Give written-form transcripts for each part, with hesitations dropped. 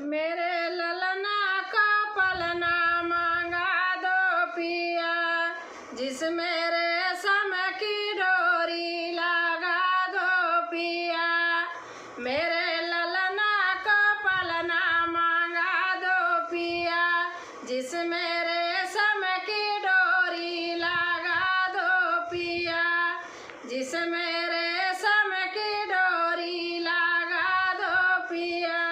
मेरे ललना का पलना मांगा दो पिया, जिसमें रेशम की डोरी लगा दो पिया। मेरे ललना का पलना मांगा दो पिया, जिसमें रेशम की डोरी लगा दो पिया, जिसमें रेशम की डोरी लगा दो पिया।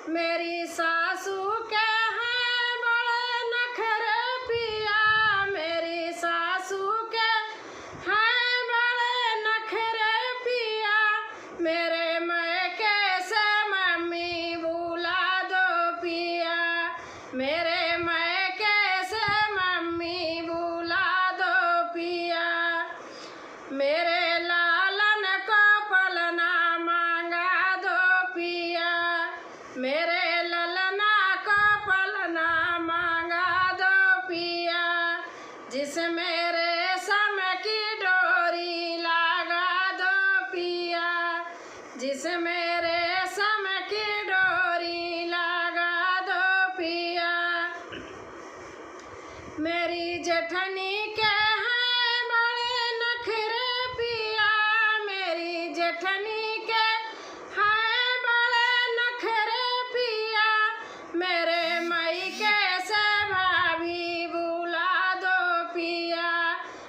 मेरी सासू के हैं बड़े नखरे पिया, मेरी सासू के हैं बड़े नखरे पिया। मेरे मैके से मम्मी बुला दो पिया, मेरे मैके से मम्मी बुला दो पिया। मेरे लालन को पलना मांगा दो पिया, मेरे ललना को पलना मांगा दो पिया, जिसमें रेशम की डोरी लगा दो पिया, जिसमें रेशम की डोरी लगा दो पिया। मेरी जेठनी के हैं बड़े नखरे पिया, मेरी जेठनी के हैं बड़े नखरे पिया। मेरे मैके से भाभी बुला दो पिया,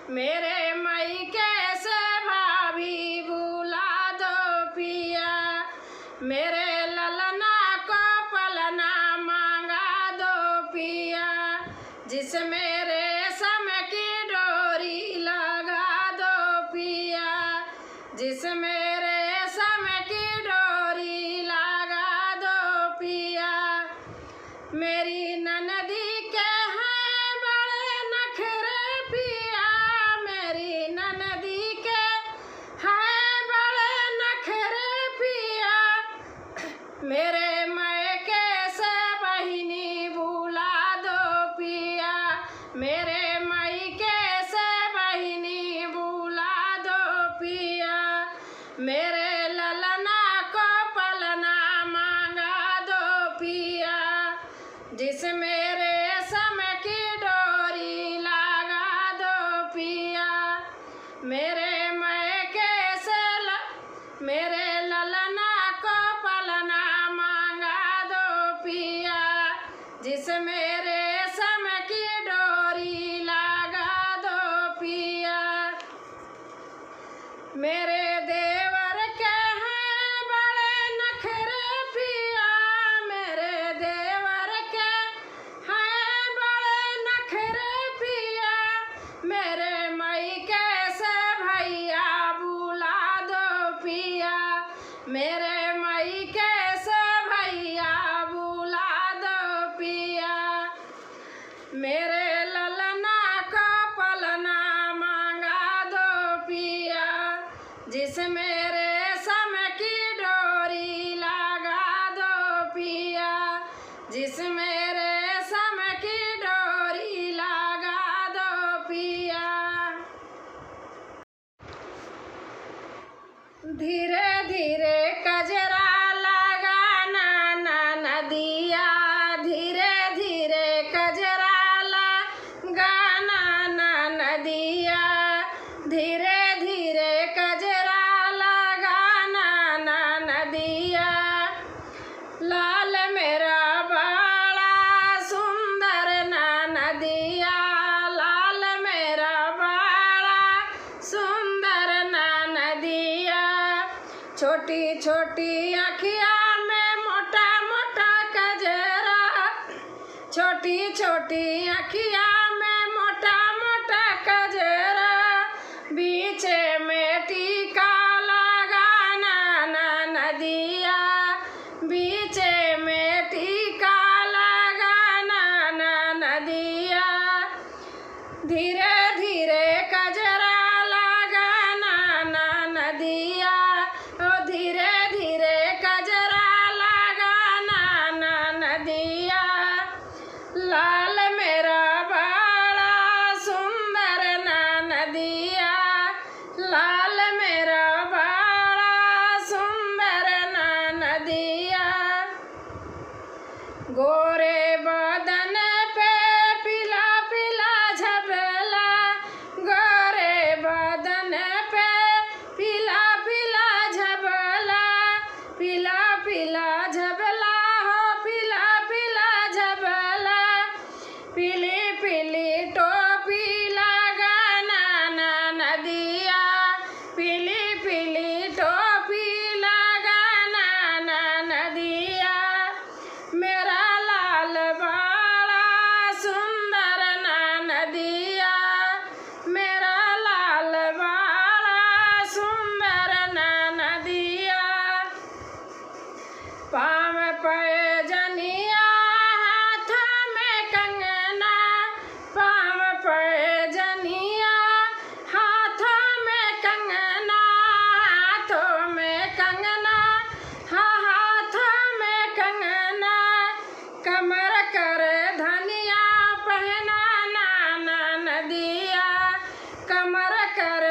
मेरे मैके से भाभी बुला दो पिया। मेरे ललना को पलना मांगा दो पिया, जिसमें रेशम की डोरी लगा दो पिया, जिसमें रेशम की डोरी लगा दो पिया। मेरी ननदी के हैं बड़े नखरे पिया, मेरी ननदी के हैं बड़े नखरे पिया। मेरे मैके से बहिनी बुला दो पिया, मेरे मैके से बहिनी बुला दो पिया। मेरे ललना को पलना मांगा दो पिया, जिसमें रेशम की डोरी लगा दो पिया। मेरे मैके से मेरे ललना को पलना मांगा दो पिया, जिसमें रेशम की डोरी लगा दो पिया। मेरे देवर के हैं बड़े नखरे पिया, मेरे देवर के हैं बड़े नखरे पिया। मेरे मैके से भैया बुला दो पिया, मेरे मैके से भैया बुला दो पिया। मेरे ललना को पलना मांगा दो पिया, जिसमें रेशम की डोरी लगा दो पिया, जिसमें रेशम की डोरी लगा दो पिया। धीरे धीरे कजरा लगाना नदिया, धीरे धीरे कजरा लगाना नदिया, धीरे धीरे कजरा लगाना नदिया। लाल मेरा बड़ा सुंदर नदिया, लाल मेरा बड़ा सुंदर नदिया। छोटी छोटी अखिया में मोटा मोटा कजरा, छोटी छोटी अखिया में मोटा मोटा कजरा। बीच में टीका लगाना नदिया, बीच में टीका लगाना नदिया। धीरे धीरे कजरा लगाना नदिया, ओ धीरे धीरे कजरा लगाना नदिया। लाल मेरा बड़ा सुंदर नदिया, लाल मेरा बड़ा सुंदर नदिया। गोरे बदन पे पीला पीला झबला, गोरे बदन पे पीला पीला झबला, पीला पीला झबला हो पीला पीला झबला, पीली पीली टोपी लगाना नदिया, पीली पीली टोपी लगाना नदिया, मेरा लाल बड़ा सुंदर नदिया, मेरा लाल बड़ा सुंदर नदिया, पाँव पैजनिया हाथ में कंगना, पाँव पैजनिया हाथों में कंगना, हाथों में कंगना, हाँ हाथों में कंगना, कमर कर धनिया पहनाना नदिया, कमर कर